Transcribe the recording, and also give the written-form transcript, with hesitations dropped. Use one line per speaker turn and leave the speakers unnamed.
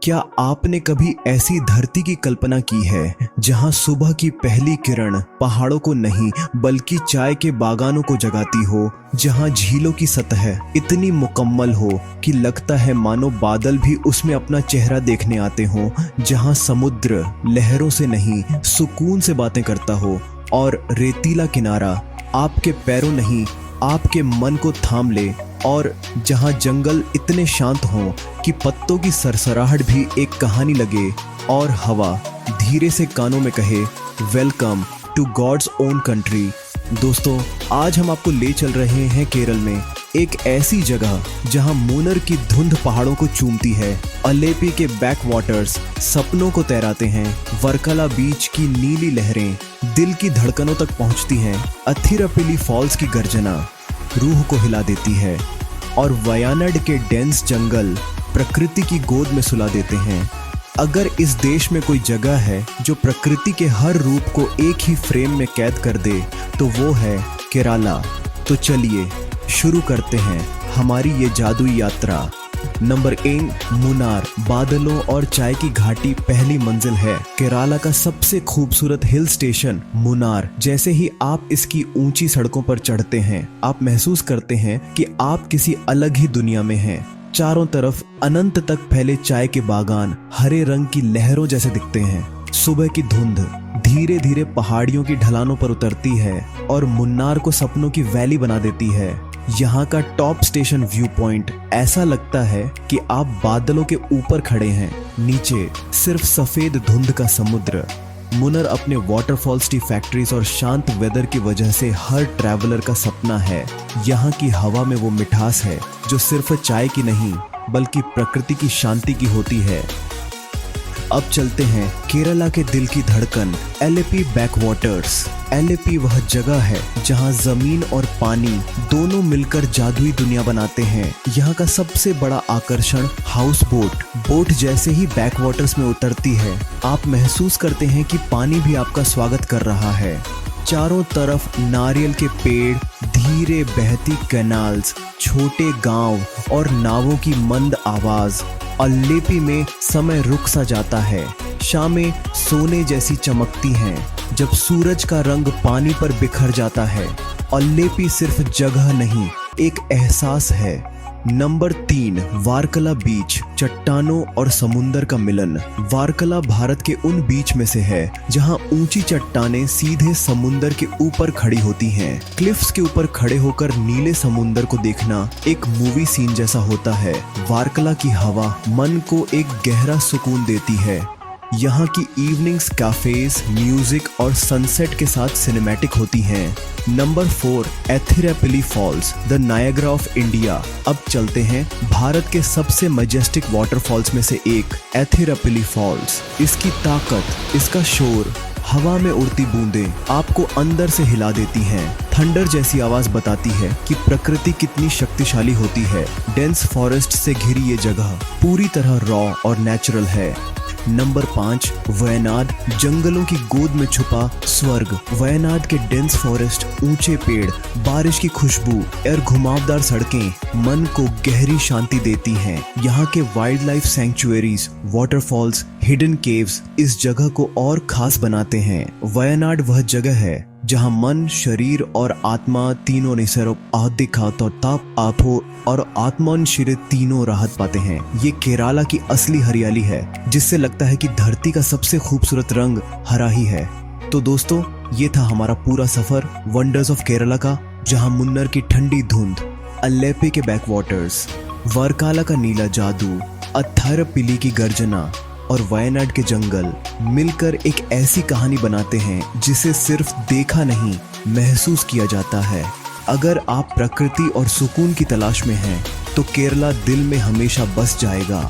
क्या आपने कभी ऐसी धरती की कल्पना की है जहां सुबह की पहली किरण पहाड़ों को नहीं बल्कि चाय के बागानों को जगाती हो, जहां झीलों की सतह इतनी मुकम्मल हो कि लगता है मानो बादल भी उसमें अपना चेहरा देखने आते हों, जहां समुद्र लहरों से नहीं सुकून से बातें करता हो और रेतीला किनारा आपके पैरों नहीं आपके मन को थाम ले, और जहां जंगल इतने शांत हों कि पत्तों की सरसराहट भी एक कहानी लगे और हवा धीरे से कानों में कहे welcome to God's own country. दोस्तों, आज हम आपको ले चल रहे हैं केरल में एक ऐसी जगह जहां मूनर की धुंध पहाड़ों को चूमती है, अलेपी के बैक वाटर्स सपनों को तैराते हैं, वर्कला बीच की नीली लहरें दिल की धड़कनों तक पहुंचती हैं, अथिरपल्ली फॉल्स की गर्जना रूह को हिला देती है और वयनाड के डेंस जंगल प्रकृति की गोद में सुला देते हैं। अगर इस देश में कोई जगह है जो प्रकृति के हर रूप को एक ही फ्रेम में कैद कर दे तो वो है केरला। तो चलिए शुरू करते हैं हमारी ये जादुई यात्रा। नंबर 1, मुन्नार। बादलों और चाय की घाटी पहली मंजिल है। केरला का सबसे खूबसूरत हिल स्टेशन मुन्नार। जैसे ही आप इसकी ऊंची सड़कों पर चढ़ते हैं, आप महसूस करते हैं कि आप किसी अलग ही दुनिया में हैं। चारों तरफ अनंत तक फैले चाय के बागान हरे रंग की लहरों जैसे दिखते हैं। सुबह की धुंध धीरे धीरे पहाड़ियों की ढलानों पर उतरती है और मुन्नार को सपनों की वैली बना देती है। यहाँ का टॉप स्टेशन व्यू पॉइंट ऐसा लगता है कि आप बादलों के ऊपर खड़े हैं, नीचे सिर्फ सफेद धुंध का समुद्र। मुन्नार अपने वाटरफॉल्स, टी फैक्ट्रीज और शांत वेदर की वजह से हर ट्रैवलर का सपना है। यहाँ की हवा में वो मिठास है जो सिर्फ चाय की नहीं बल्कि प्रकृति की शांति की होती है। अब चलते हैं केरला के दिल की धड़कन एलेपी बैकवाटर्स। एलेपी वह जगह है जहां जमीन और पानी दोनों मिलकर जादुई दुनिया बनाते हैं। यहाँ का सबसे बड़ा आकर्षण हाउस बोट जैसे ही बैकवाटर्स में उतरती है, आप महसूस करते हैं कि पानी भी आपका स्वागत कर रहा है। चारों तरफ नारियल के पेड़, धीरे बहती कैनाल्स, छोटे गांव और नावों की मंद आवाज। अलेपी में समय रुक सा जाता है। शामें सोने जैसी चमकती हैं जब सूरज का रंग पानी पर बिखर जाता है। अलेपी सिर्फ जगह नहीं, एक एहसास है। नंबर 3, वर्कला बीच। चट्टानों और समुंदर का मिलन। वर्कला भारत के उन बीच में से है जहां ऊंची चट्टानें सीधे समुंदर के ऊपर खड़ी होती हैं। क्लिफ्स के ऊपर खड़े होकर नीले समुंदर को देखना एक मूवी सीन जैसा होता है। वर्कला की हवा मन को एक गहरा सुकून देती है। यहाँ की इवनिंग्स कैफेज, म्यूजिक और सनसेट के साथ सिनेमैटिक होती हैं। Number 4, Athirappilly falls, the Niagara of India. अब चलते हैं भारत के सबसे मैजेस्टिक वाटरफॉल्स में से एक, अथिरपल्ली फॉल्स। इसकी ताकत, इसका शोर, हवा में उड़ती बूंदें आपको अंदर से हिला देती हैं। थंडर जैसी आवाज बताती है कि प्रकृति कितनी शक्तिशाली होती है। डेंस फॉरेस्ट से घिरी ये जगह पूरी तरह रॉ और नेचुरल है। नंबर 5, वयनाड। जंगलों की गोद में छुपा स्वर्ग। वयनाड के डेंस फॉरेस्ट, ऊंचे पेड़, बारिश की खुशबू और घुमावदार सड़कें मन को गहरी शांति देती हैं। यहाँ के wild life sanctuaries, waterfalls, hidden caves इस जगह को और खास बनाते हैं। वयनाड वह जगह है जहां मन, शरीर और आत्मा तीनों निसर्ग आदिखा तो ताप आथो और आत्मन शिरे तीनों राहत पाते हैं। ये केरला की असली हरियाली है जिससे लगता है कि धरती का सबसे खूबसूरत रंग हरा ही है। तो दोस्तों, ये था हमारा पूरा सफर वंडर्स ऑफ केरला का, जहां मुन्नार की ठंडी धुंध, अलेपी के बैकवाटर्स, वर्कला का नीला जादू, अथिरपल्ली की गर्जना और वयनाड के जंगल मिलकर एक ऐसी कहानी बनाते हैं जिसे सिर्फ देखा नहीं महसूस किया जाता है। अगर आप प्रकृति और सुकून की तलाश में हैं तो केरला दिल में हमेशा बस जाएगा।